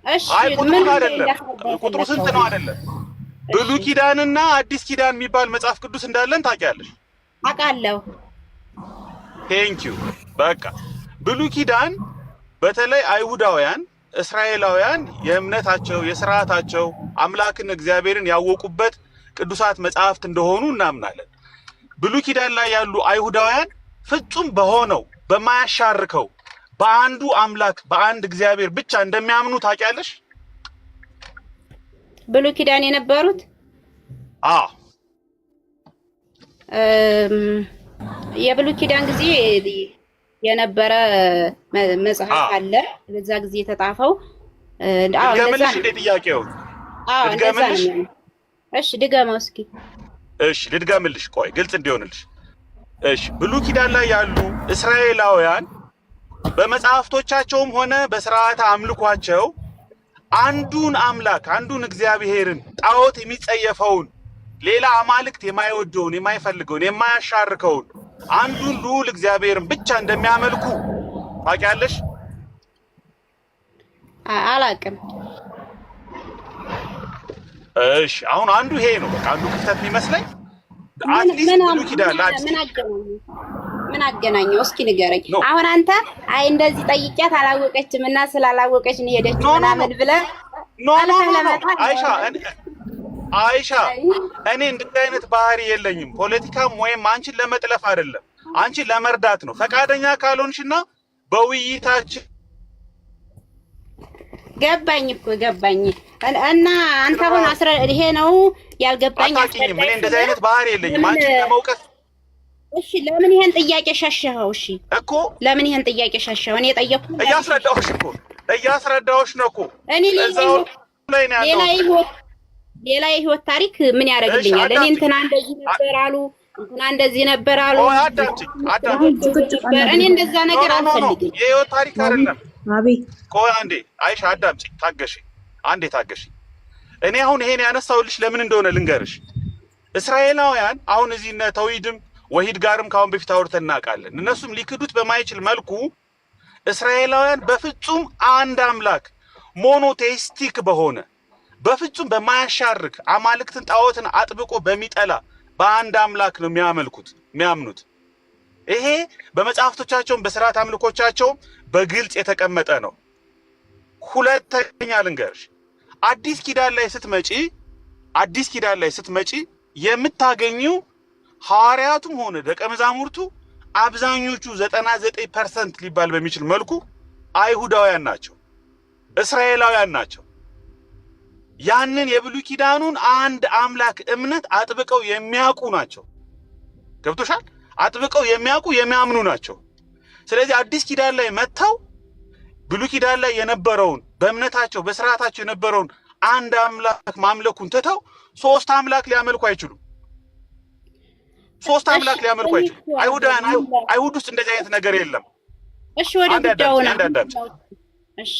እሺ ቁጥሩ ስንት ነው አይደለም። ብሉይ ኪዳንና አዲስ ኪዳን የሚባል መጽሐፍ ቅዱስ እንዳለን ታውቂያለሽ? አውቃለሁ። ቴንኪዩ። በቃ ብሉይ ኪዳን በተለይ አይሁዳውያን እስራኤላውያን የእምነታቸው የሥርዓታቸው አምላክን እግዚአብሔርን ያወቁበት ቅዱሳት መጽሐፍት እንደሆኑ እናምናለን። ብሉይ ኪዳን ላይ ያሉ አይሁዳውያን ፍጹም በሆነው በማያሻርከው በአንዱ አምላክ በአንድ እግዚአብሔር ብቻ እንደሚያምኑ ታውቂያለሽ? ብሉይ ኪዳን የነበሩት የብሉይ ኪዳን ጊዜ የነበረ መጽሐፍ አለ። በዛ ጊዜ የተጻፈው ድገምልሽ እንደ ጥያቄው ድገምልሽ። እሺ ድገመው እስኪ። እሺ ልድገምልሽ፣ ቆይ ግልጽ እንዲሆንልሽ። እሺ ብሉይ ኪዳን ላይ ያሉ እስራኤላውያን በመጽሐፍቶቻቸውም ሆነ በሥርዓተ አምልኳቸው አንዱን አምላክ አንዱን እግዚአብሔርን ጣዖት የሚጸየፈውን ሌላ አማልክት የማይወደውን የማይፈልገውን የማያሻርከውን አንዱን ልዑል እግዚአብሔርን ብቻ እንደሚያመልኩ ታውቂያለሽ? አላውቅም። እሺ አሁን አንዱ ይሄ ነው በቃ አንዱ ክፍተት የሚመስለኝ። አትሊስት ብሉይ ኪዳን ምን አገናኘው? እስኪ ንገረኝ። አሁን አንተ አይ እንደዚህ ጠይቂያት አላወቀችም እና ስላላወቀች ነው ሄደችው ምናምን ብለህ አይሻ እኔ እንደዚህ አይነት ባህሪ የለኝም። ፖለቲካም ወይም አንቺን ለመጥለፍ አይደለም፣ አንቺን ለመርዳት ነው። ፈቃደኛ ካልሆንሽና በውይይታችን ገባኝ እኮ ገባኝ። እና አንተ አሁን ይሄ ነው ያልገባኝ። አታውቂኝም። እኔ እንደዚህ አይነት ባህሪ የለኝም አንቺን ለመውቀስ። እሺ ለምን ይሄን ጥያቄ ሸሸኸው? እሺ እኮ ለምን ይሄን ጥያቄ ሸሸኸው? እኔ ጠየቅኩህ። እያስረዳሁሽ ነው እኮ እኔ ሌላ የህይወት ታሪክ ምን ያደርግልኛል? እኔ እንትና እንደዚህ ነበር አሉ እንትና እንደዚህ ነበር አሉ። እኔ እንደዛ ነገር አልፈልግም። የህይወት ታሪክ አይደለም። አቤት ቆይ አንዴ አይሻ አዳምጪኝ፣ ታገሺ። እኔ አሁን ይሄን ያነሳሁልሽ ለምን እንደሆነ ልንገርሽ። እስራኤላውያን አሁን እዚህ እነ ተውሂድም ወሂድ ጋርም ካሁን በፊት አውርተን እናውቃለን። እነሱም ሊክዱት በማይችል መልኩ እስራኤላውያን በፍጹም አንድ አምላክ ሞኖቴይስቲክ በሆነ በፍጹም በማያሻርክ አማልክትን ጣዖትን አጥብቆ በሚጠላ በአንድ አምላክ ነው የሚያምኑት። ይሄ በመጽሐፍቶቻቸውም በሥርዓት አምልኮቻቸውም በግልጽ የተቀመጠ ነው። ሁለተኛ ልንገርሽ፣ አዲስ ኪዳን ላይ ስትመጪ የምታገኙው ሐዋርያቱም ሆነ ደቀ መዛሙርቱ አብዛኞቹ 99% ሊባል በሚችል መልኩ አይሁዳውያን ናቸው፣ እስራኤላውያን ናቸው። ያንን የብሉይ ኪዳኑን አንድ አምላክ እምነት አጥብቀው የሚያውቁ ናቸው። ገብቶሻል? አጥብቀው የሚያውቁ የሚያምኑ ናቸው። ስለዚህ አዲስ ኪዳን ላይ መጥተው ብሉይ ኪዳን ላይ የነበረውን በእምነታቸው በስርዓታቸው የነበረውን አንድ አምላክ ማምለኩን ትተው ሶስት አምላክ ሊያመልኩ አይችሉም። ሶስት አምላክ ሊያመልኩ አይችሉም። አይሁድ ውስጥ እንደዚህ አይነት ነገር የለም። እሺ ወደ ጉዳዩ ነው። እሺ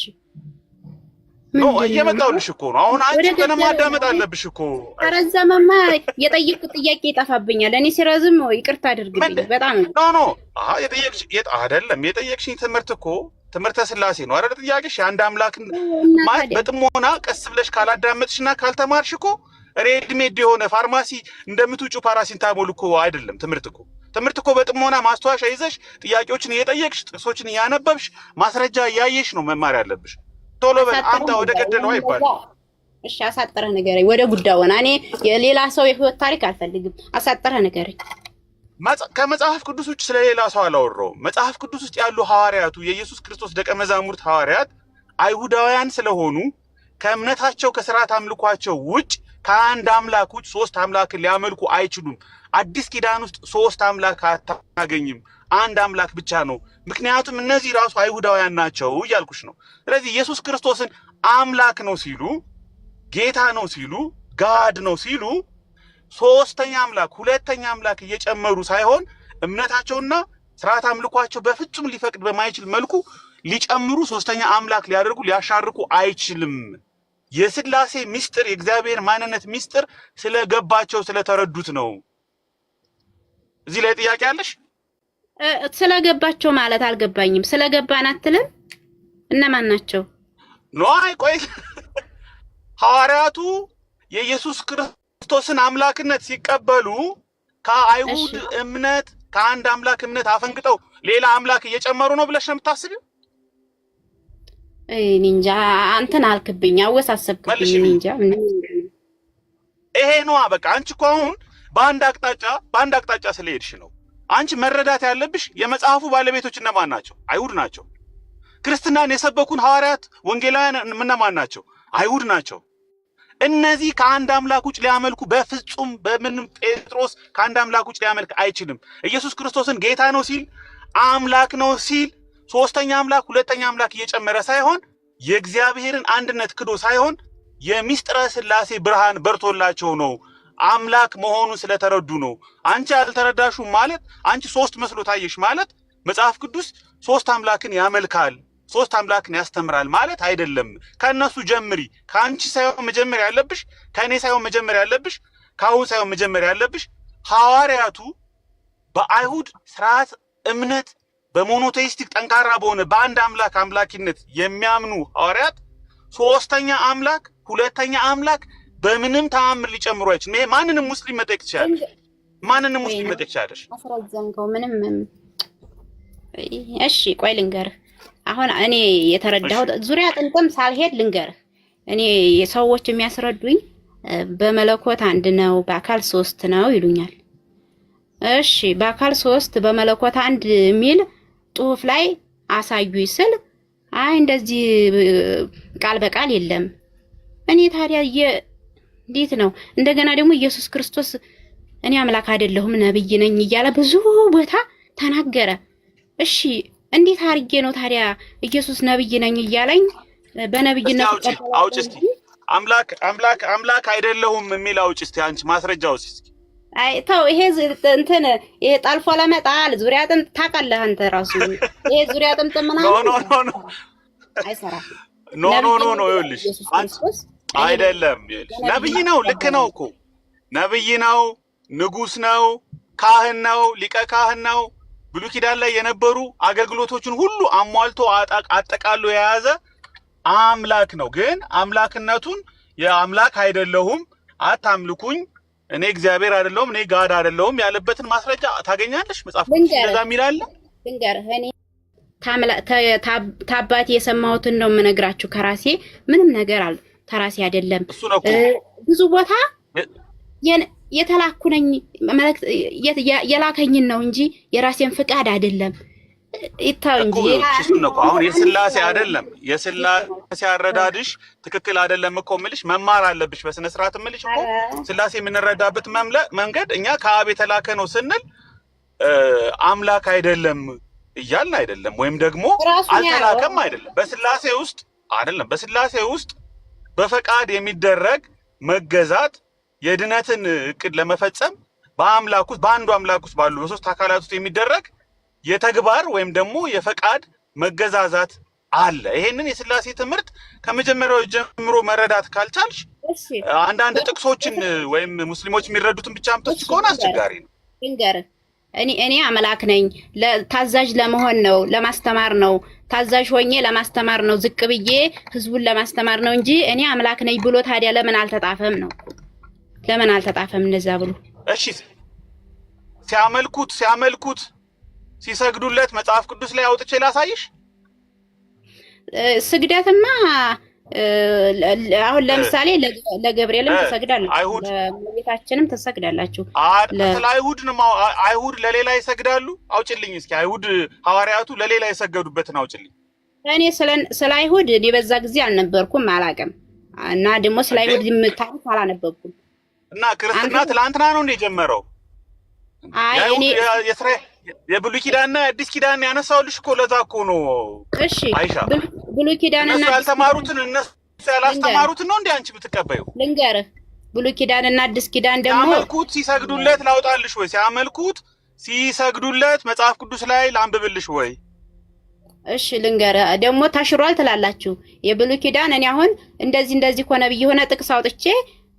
ኖ እየመጣሁልሽ እኮ ነው። አሁን አንቺ ገና ማዳመጥ አለብሽ እኮ። ረዘመማ የጠየቅኩት ጥያቄ ይጠፋብኛል። እኔ ሲረዝም ይቅርታ አድርግልኝ በጣም ኖ የጠየቅሽኝ ትምህርት እኮ ትምህርተ ስላሴ ነው አይደል? ጥያቄሽ የአንድ አምላክ ማለት በጥሞና ቀስ ብለሽ ካላዳመጥሽና ካልተማርሽ እኮ ሬድሜድ የሆነ ፋርማሲ እንደምትውጩ ፓራሲታሞል እኮ አይደለም። ትምህርት እኮ በጥሞና ማስተዋሻ ይዘሽ ጥያቄዎችን እየጠየቅሽ ጥቅሶችን እያነበብሽ ማስረጃ እያየሽ ነው መማር ያለብሽ። ቶሎ በል አንተ ወደ ገደለው አይባልም። እሺ አሳጥረህ ንገረኝ ወደ ጉዳዩ ሆነ። እኔ የሌላ ሰው የህይወት ታሪክ አልፈልግም። አሳጥረህ ንገረኝ። ከመጽሐፍ ቅዱስ ውጭ ስለሌላ ሰው አላወራሁም። መጽሐፍ ቅዱስ ውስጥ ያሉ ሐዋርያቱ የኢየሱስ ክርስቶስ ደቀ መዛሙርት ሐዋርያት አይሁዳውያን ስለሆኑ ከእምነታቸው ከሥርዓት አምልኳቸው ውጭ ከአንድ አምላክ ውጭ ሶስት አምላክን ሊያመልኩ አይችሉም። አዲስ ኪዳን ውስጥ ሶስት አምላክ አታገኝም። አንድ አምላክ ብቻ ነው። ምክንያቱም እነዚህ ራሱ አይሁዳውያን ናቸው እያልኩሽ ነው። ስለዚህ ኢየሱስ ክርስቶስን አምላክ ነው ሲሉ፣ ጌታ ነው ሲሉ፣ ጋድ ነው ሲሉ ሶስተኛ አምላክ ሁለተኛ አምላክ እየጨመሩ ሳይሆን እምነታቸውና ስርዓት አምልኳቸው በፍጹም ሊፈቅድ በማይችል መልኩ ሊጨምሩ ሶስተኛ አምላክ ሊያደርጉ ሊያሻርኩ አይችልም። የስላሴ ሚስጥር የእግዚአብሔር ማንነት ሚስጥር ስለገባቸው ስለተረዱት ነው። እዚህ ላይ ጥያቄ አለሽ? ስለገባቸው ማለት አልገባኝም። ስለገባን አትልም? እነማን ናቸው? ኖይ ቆይ ሐዋርያቱ የኢየሱስ ክርስቶስን አምላክነት ሲቀበሉ ከአይሁድ እምነት ከአንድ አምላክ እምነት አፈንግጠው ሌላ አምላክ እየጨመሩ ነው ብለሽ ነው የምታስቢው? እንጃ አንተን አልክብኝ፣ አወሳሰብክብኝ። እንጃ ይሄ ነው በቃ። አንቺ እኮ አሁን በአንድ አቅጣጫ ስለሄድሽ ነው። አንቺ መረዳት ያለብሽ የመጽሐፉ ባለቤቶች እነማን ናቸው? አይሁድ ናቸው። ክርስትናን የሰበኩን ሐዋርያት ወንጌላውያን እነማን ናቸው? አይሁድ ናቸው። እነዚህ ከአንድ አምላክ ውጭ ሊያመልኩ በፍጹም በምንም ጴጥሮስ ከአንድ አምላክ ውጭ ሊያመልክ አይችልም። ኢየሱስ ክርስቶስን ጌታ ነው ሲል አምላክ ነው ሲል ሶስተኛ አምላክ ሁለተኛ አምላክ እየጨመረ ሳይሆን የእግዚአብሔርን አንድነት ክዶ ሳይሆን የሚስጥረ ስላሴ ብርሃን በርቶላቸው ነው። አምላክ መሆኑን ስለተረዱ ነው። አንቺ አልተረዳሹ ማለት አንቺ ሶስት መስሎ ታየሽ ማለት መጽሐፍ ቅዱስ ሶስት አምላክን ያመልካል ሶስት አምላክን ያስተምራል ማለት አይደለም። ከነሱ ጀምሪ። ከአንቺ ሳይሆን መጀመር ያለብሽ፣ ከእኔ ሳይሆን መጀመር ያለብሽ፣ ከአሁን ሳይሆን መጀመር ያለብሽ ሐዋርያቱ በአይሁድ ስርዓት እምነት በሞኖቴይስቲክ ጠንካራ በሆነ በአንድ አምላክ አምላኪነት የሚያምኑ ሐዋርያት ሶስተኛ አምላክ ሁለተኛ አምላክ በምንም ተአምር ሊጨምሩ አይችልም። ይሄ ማንንም ሙስሊም መጠየቅ ትችላለሽ። ማንንም ሙስሊም መጠየቅ ትችላለሽ። አስረዘምከው ምንም። እሺ ቆይ ልንገርህ። አሁን እኔ የተረዳሁት ዙሪያ ጥምጥም ሳልሄድ ልንገርህ። እኔ ሰዎች የሚያስረዱኝ በመለኮት አንድ ነው በአካል ሶስት ነው ይሉኛል። እሺ በአካል ሶስት በመለኮት አንድ የሚል ጽሑፍ ላይ አሳዩኝ ስል አይ እንደዚህ ቃል በቃል የለም። እኔ ታዲያ እንዴት ነው? እንደገና ደግሞ ኢየሱስ ክርስቶስ እኔ አምላክ አይደለሁም ነብይ ነኝ እያለ ብዙ ቦታ ተናገረ። እሺ እንዴት አድርጌ ነው ታዲያ ኢየሱስ ነብይ ነኝ እያለኝ በነብይነት አውጭ እስቲ አምላክ አይደለሁም የሚል አውጭ እስቲ አንቺ ማስረጃው እስቲ። አይ ተው፣ ይሄ እንትን ይሄ ጣልፎ ለመጣል ዙሪያ ጥምጥ ታውቃለህ አንተ ራሱ። ይሄ ዙሪያ ጥምጥ ምናምን ኖ አይሰራም። ኖ ይኸውልሽ አይደለም። ነብይ ነው፣ ልክ ነው እኮ ነብይ ነው፣ ንጉስ ነው፣ ካህን ነው፣ ሊቀ ካህን ነው። ብሉይ ኪዳን ላይ የነበሩ አገልግሎቶችን ሁሉ አሟልቶ አጠቃሎ የያዘ አምላክ ነው። ግን አምላክነቱን የአምላክ አይደለሁም አታምልኩኝ እኔ እግዚአብሔር አይደለሁም እኔ ጋድ አይደለሁም ያለበትን ማስረጃ ታገኛለሽ? መጽሐፍ እንደዛ የሚላል ልንገርህ። እኔ ታባቴ የሰማሁትን ነው የምነግራችሁ። ከራሴ ምንም ነገር ተራሴ አይደለም። ብዙ ቦታ የተላኩ ነኝ ማለት የላከኝን ነው እንጂ የራሴን ፍቃድ አይደለም። ይታው እንጂ አሁን የስላሴ አይደለም የስላሴ አረዳድሽ ትክክል አይደለም እኮ የምልሽ መማር አለብሽ በስነ ስርዓት የምልሽ እኮ ስላሴ የምንረዳበት መንገድ እኛ ከአብ የተላከ ነው ስንል አምላክ አይደለም እያልን አይደለም፣ ወይም ደግሞ አልተላከም አይደለም። በስላሴ ውስጥ አይደለም። በስላሴ ውስጥ በፈቃድ የሚደረግ መገዛት የድነትን እቅድ ለመፈጸም በአምላክ ውስጥ በአንዱ አምላክ ውስጥ ባሉ በሶስት አካላት ውስጥ የሚደረግ የተግባር ወይም ደግሞ የፈቃድ መገዛዛት አለ። ይሄንን የስላሴ ትምህርት ከመጀመሪያው ጀምሮ መረዳት ካልቻልሽ አንዳንድ ጥቅሶችን ወይም ሙስሊሞች የሚረዱትን ብቻ አምጥተሽ ከሆነ አስቸጋሪ ነው። እኔ አምላክ ነኝ፣ ታዛዥ ለመሆን ነው፣ ለማስተማር ነው፣ ታዛዥ ሆኜ ለማስተማር ነው፣ ዝቅ ብዬ ህዝቡን ለማስተማር ነው እንጂ እኔ አምላክ ነኝ ብሎ ታዲያ ለምን አልተጣፈም ነው? ለምን አልተጣፈም እንደዛ ብሎ? እሺ ሲያመልኩት ሲሰግዱለት መጽሐፍ ቅዱስ ላይ አውጥቼ ላሳይሽ። ስግደትማ አሁን ለምሳሌ ለገብርኤልም ትሰግዳላችሁ፣ ለቤታችንም ትሰግዳላችሁ። አይሁድ ለሌላ ይሰግዳሉ? አውጭልኝ እስኪ አይሁድ ሐዋርያቱ ለሌላ የሰገዱበትን አውጭልኝ። እኔ ስለ አይሁድ እኔ በዛ ጊዜ አልነበርኩም አላውቅም፣ እና ደግሞ ስለ አይሁድ ታሪክ አላነበብኩም። እና ክርስትና ትላንትና ነው እንደ ጀመረው? አይ እኔ የብሉይ ኪዳንና የአዲስ ኪዳን ያነሳውልሽ እኮ ለዛ እኮ ነው። እሺ ብሉይ ኪዳንና ያልተማሩትን እነሱ ያላስተማሩትን ነው እንዴ አንቺ ብትቀበዩ? ልንገርህ፣ ብሉይ ኪዳንና አዲስ ኪዳን ደግሞ ሲያመልኩት ሲሰግዱለት ላውጣልሽ ወይ? ሲያመልኩት ሲሰግዱለት መጽሐፍ ቅዱስ ላይ ላንብብልሽ ወይ? እሺ ልንገርህ፣ ደግሞ ታሽሯል ትላላችሁ። የብሉይ ኪዳን እኔ አሁን እንደዚህ ሆነ ብዬ ሆነ ጥቅስ አውጥቼ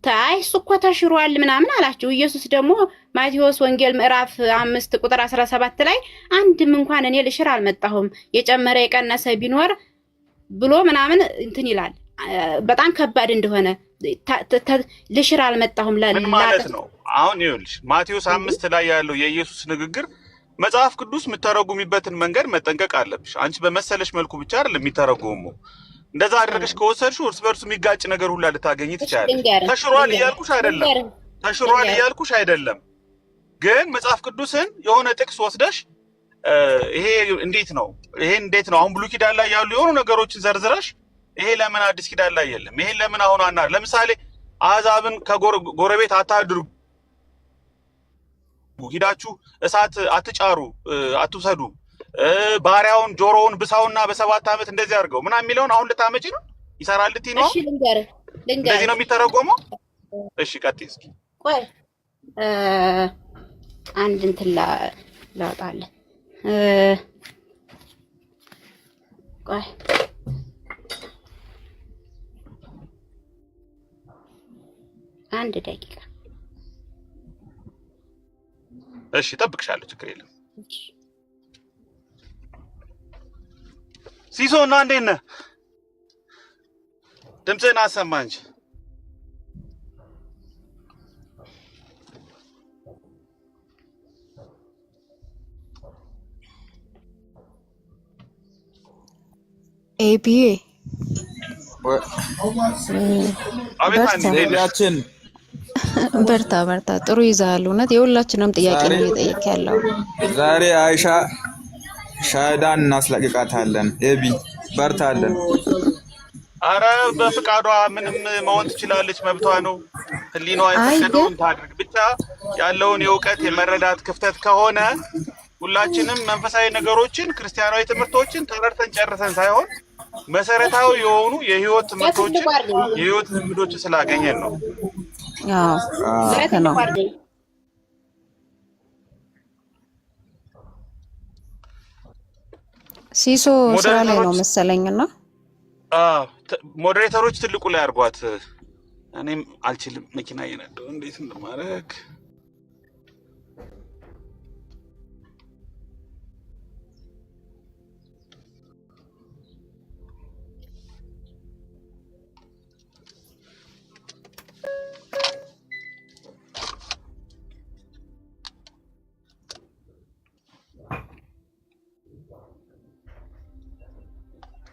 ታይ እሱ እኮ ተሽሯል ምናምን አላችሁ። ኢየሱስ ደግሞ ማቴዎስ ወንጌል ምዕራፍ 5 ቁጥር 17 ላይ አንድም እንኳን እኔ ልሽር አልመጣሁም የጨመረ የቀነሰ ቢኖር ብሎ ምናምን እንትን ይላል። በጣም ከባድ እንደሆነ ልሽር አልመጣሁም ማለት ነው። አሁን ይኸውልሽ ማቴዎስ 5 ላይ ያለው የኢየሱስ ንግግር መጽሐፍ ቅዱስ የምትተረጉሚበትን መንገድ መጠንቀቅ አለብሽ። አንቺ በመሰለሽ መልኩ ብቻ አይደለም የሚተረጉመው። እንደዛ አድርገሽ ከወሰድሽው እርስ በርሱ የሚጋጭ ነገር ሁላ ልታገኝ ትችላለሽ። ተሽሯል እያልኩሽ አይደለም፣ ግን መጽሐፍ ቅዱስን የሆነ ጥቅስ ወስደሽ ይሄ እንዴት ነው አሁን ብሉይ ኪዳን ላይ ያሉ የሆኑ ነገሮችን ዘርዝረሽ ይሄ ለምን አዲስ ኪዳን ላይ የለም? ይሄ ለምን አሁን ለምሳሌ አሕዛብን ከጎረቤት አታድርጉ፣ ሂዳችሁ እሳት አትጫሩ፣ አትውሰዱ፣ ባሪያውን ጆሮውን ብሳውና በ7 ዓመት እንደዚህ አድርገው ምናምን የሚለውን አሁን ልታመጪ ነው? ይሰራል ልትይ ነው? እሺ ልንገርህ እንደዚህ ነው የሚተረጎመው? እሺ ቀጥይ እስኪ። ቆይ አንድ እንትን ላውጣለን። ቆይ አንድ ደቂቃ። እሺ እጠብቅሻለሁ፣ ችግር የለም። ሲሶ እና እንዴት ነህ? ድምፅህን አሰማ እንጂ። ኤቢ በርታ፣ ጥሩ ይዛል። እውነት የሁላችንም ጥያቄ ነው እየጠየቅ ያለው። ዛሬ አይሻ ሻዳን እናስለቅቃታለን። ኤቢ በርታለን። አረ በፍቃዷ ምንም መሆን ትችላለች፣ መብቷ ነው። ህሊናዋ የፈቀደውን ታድርግ። ብቻ ያለውን የእውቀት የመረዳት ክፍተት ከሆነ ሁላችንም መንፈሳዊ ነገሮችን ክርስቲያናዊ ትምህርቶችን ተረድተን ጨርሰን ሳይሆን መሰረታዊ የሆኑ የህይወት ትምህርቶችን የህይወት ልምዶችን ስላገኘን ነው። ነው። ሲሶ ስራ ላይ ነው መሰለኝና ሞዴሬተሮች ትልቁ ላይ አድርጓት። እኔም አልችልም መኪና እየነዳሁ እንዴት እንደማደርግ።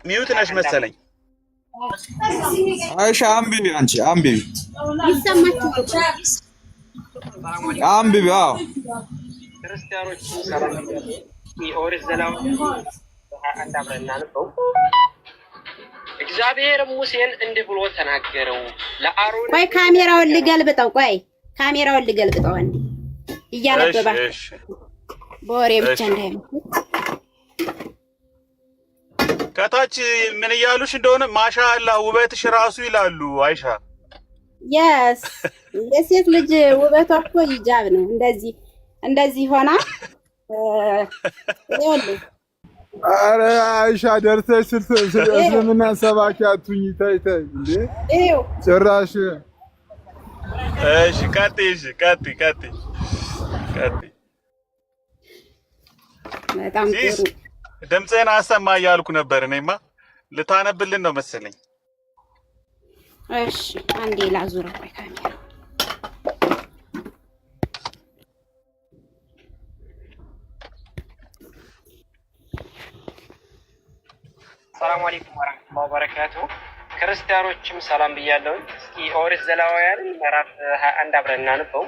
ሚዩት ነሽ መሰለኝ። አይሻ አንብቢ፣ አንቺ አንብቢ፣ ይሰማችኋል? አንብቢ። አዎ ክርስቲያኖች ኦሪት ዘሌዋውያን 21 አብረን እናንበው። እግዚአብሔር ሙሴን እንዲህ ብሎ ተናገረው ለአሮን። ቆይ ካሜራውን ልገልብጠው፣ አንዴ እያነበባችሁ በወሬ ብቻ እንዳይመስል። ከታች ምን እያሉሽ እንደሆነ ማሻአላ ውበትሽ ራሱ ይላሉ አይሻ። የስ የሴት ልጅ ውበቷ እኮ ሂጃብ ነው። እንደዚህ ሆና ይኸውልህ። ኧረ አይሻ ደርሰሽ እስልምና ሰባኪ አትሁኝ። ተይ እንዴ ጭራሽ። እሺ ቀጥይ። በጣም ጥሩ። ድምፅህን አሰማ እያልኩ ነበር። እኔማ ልታነብልን ነው መሰለኝ። እሺ አንዴ ላዙር ቆይ ካሜራ። ሰላም አለይኩም ወራህመቱላሂ ወበረካቱሁ። ክርስቲያኖችም ሰላም ብያለሁ። እስኪ ኦሪት ዘሌዋውያን ምዕራፍ 21 አብረን እናንበው።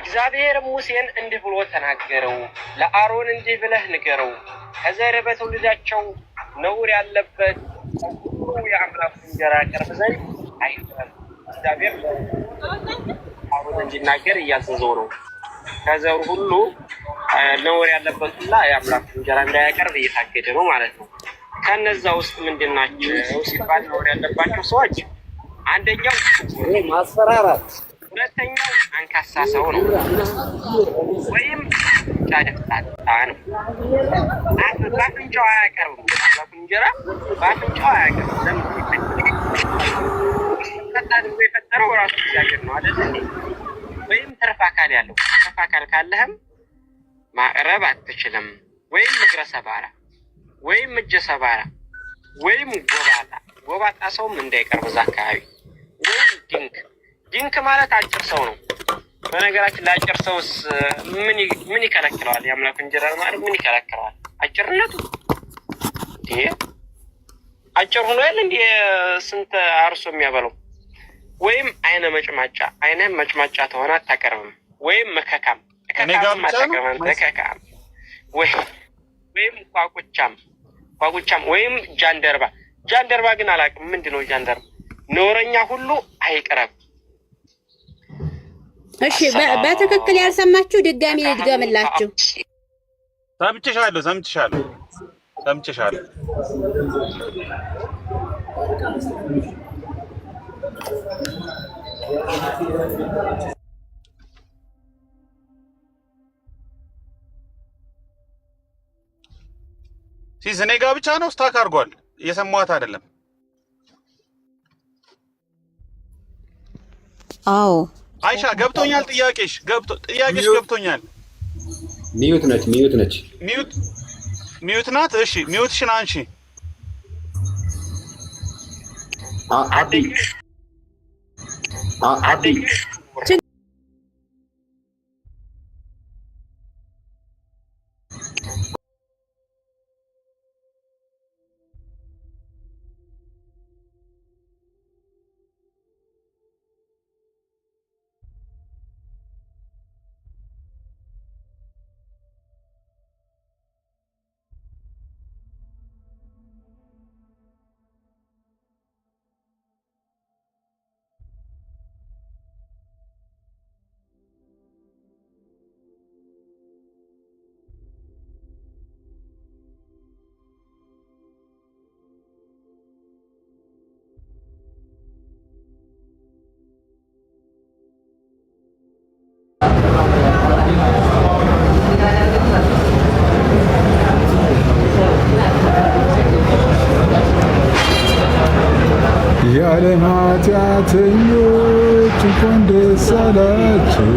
እግዚአብሔር ሙሴን እንዲህ ብሎ ተናገረው፣ ለአሮን እንዲህ ብለህ ንገረው፣ ከዘር በትውልዳቸው ነውር ያለበት ሁሉ የአምላክ እንጀራ ያቀርብ ዘንድ አይፈቀድም። እግዚአብሔር አሮን እንዲናገር እያዘዘው ነው። ከዘሩ ሁሉ ነውር ያለበት ሁላ የአምላክ እንጀራ እንዳያቀርብ እየታገደ ነው ማለት ነው። ከነዛ ውስጥ ምንድናቸው ሲባል ነውር ያለባቸው ሰዎች አንደኛው ማስፈራራት፣ ሁለተኛው አንካሳ ሰው ነው ወይም ጫደፍጣጣ ነው። በአፍንጫው አያቀርብም። እንጀራ በአፍንጫው አያቀርብም። ለምን የፈጠረው ራሱ እግዚአብሔር ነው አይደል? ወይም ትርፍ አካል ያለው ትርፍ አካል ካለህም ማቅረብ አትችልም። ወይም እግረ ሰባራ ወይም እጀ ሰባራ ወይም ጎባጣ ሰውም እንዳይቀርብ እዛ አካባቢ። ወይም ድንክ ማለት አጭር ሰው ነው። በነገራችን ላይ አጭር ሰውስ ምን ይከለክለዋል? የአምላክ እንጀራ ማለት ምን ይከለክለዋል? አጭርነቱ አጭር ሆኖ ያለ እንደ ስንት አርሶ የሚያበለው። ወይም አይነ መጭማጫ፣ አይነህም መጭማጫ ተሆነ አታቀርብም። ወይም መከካም ወይም ቋቁቻም ወይም ጃንደርባ ግን አላውቅም። ምንድን ነው ጃንደርባ? ነውረኛ ሁሉ አይቅረብ። እሺ በትክክል ያልሰማችሁ ድጋሚ ልድገምላችሁ። ሰምቼሻለሁ። እኔ ጋ ብቻ ነው ስታክ አድርጓል። እየሰማኋት አይደለም። አዎ አይሻ ገብቶኛል። ጥያቄሽ ገብቶኛል። ሚዩት ነች። ሚዩት ናት። እሺ ሚዩትሽን አንሺ። አቢ የዓለም ኃጢአተኞች እንኳን ደስ አላችሁ።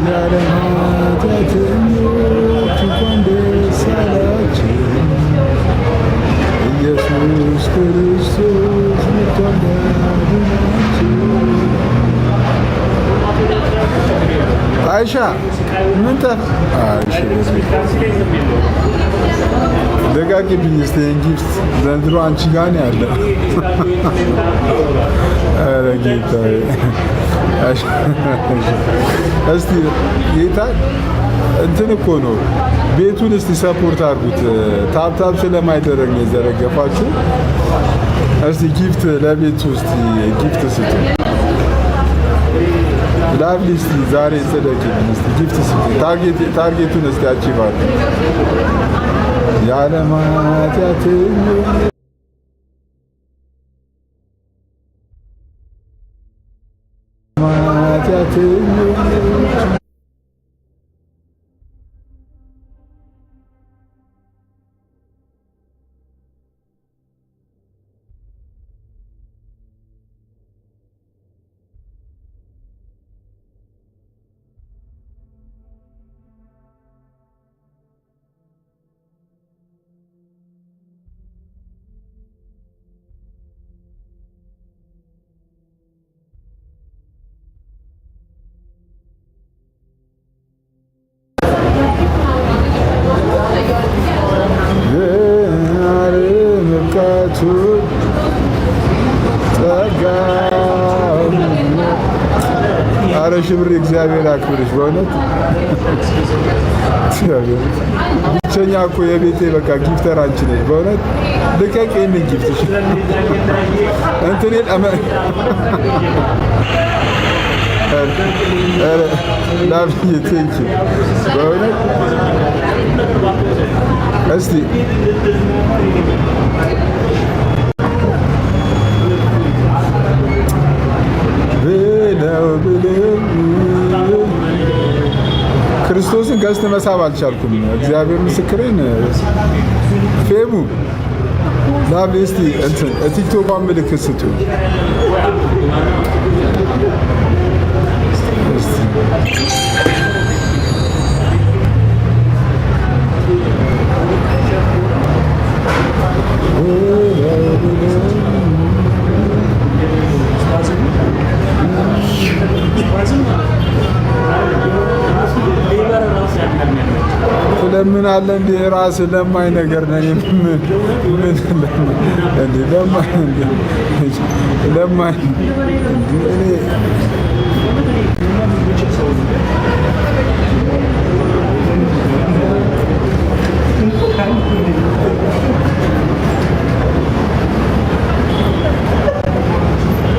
የዓለም ኃጢአተኞች እንኳን ደስ አላችሁ። ኢየሱስ ክርስቶስ መጥቷል ሊያድናችሁ። አይሻ ምን ደጋግብኝ እስቲ ጊፍት ዘንድሮ አንቺ ጋር ነው ያለው። ኧረ ጌታዬ እስቲ ጌታ እንትን እኮ ነው ቤቱን እስቲ ሰፖርት አድርጉት። ታብታብ ስለማይደረግ ነው የዘረገፋችሁ። እስቲ ጊፍት ለቤቱ እስቲ ጊፍት ስጡ። ላብሊስቲ ዛሬ ጽደቂ ጊፍት ታርጌቱን እስቲ አቺቭ አድርግ ያለማትያትን ሽብር እግዚአብሔር አክብርሽ በእውነት ብቸኛ እኮ የቤቴ በቃ ጊፍተር አንቺ ነሽ በእውነት ልቀቅ ይህንን ጊፍትሽ እንትኔ ላብዬ ቴንኪ በእውነት እስቲ ክርስቶስን ገዝት መሳብ አልቻልኩም። እግዚአብሔር ምስክሬን ፌሙ ላብ እስቲ እንትን ቲክቶክ ምልክት ስጡ። ለምን አለ እንደ ራስ ለማይ ነገር ነኝ ምን እንደ ለማይ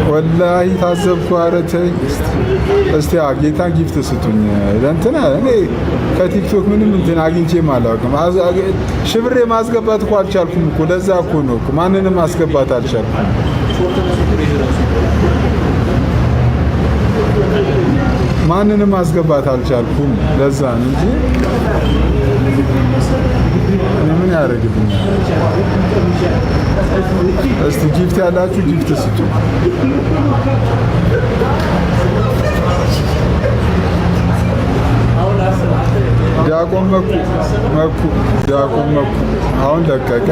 ወላሂ ታዘብኩ። ኧረ ተይ እስቲ ጌታን ጊፍት ስጡኝ። ለእንትና እኔ ከቲክቶክ ምንም እንትን አግኝቼም አላውቅም። ሽብሬ ማስገባት እኮ አልቻልኩም እኮ ለዛ እኮ ነው እኮ ማንንም ማስገባት አልቻልኩም። ማንንም ማስገባት አልቻልኩም ለዛ ነው እንጂ ምን ያደርግልኛል? እስቲ ጊፍት ያላችሁ ጊፍት ስጡ። ዲያቆን መኩ አሁን ለቀቀ።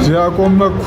ዲያቆን መኩ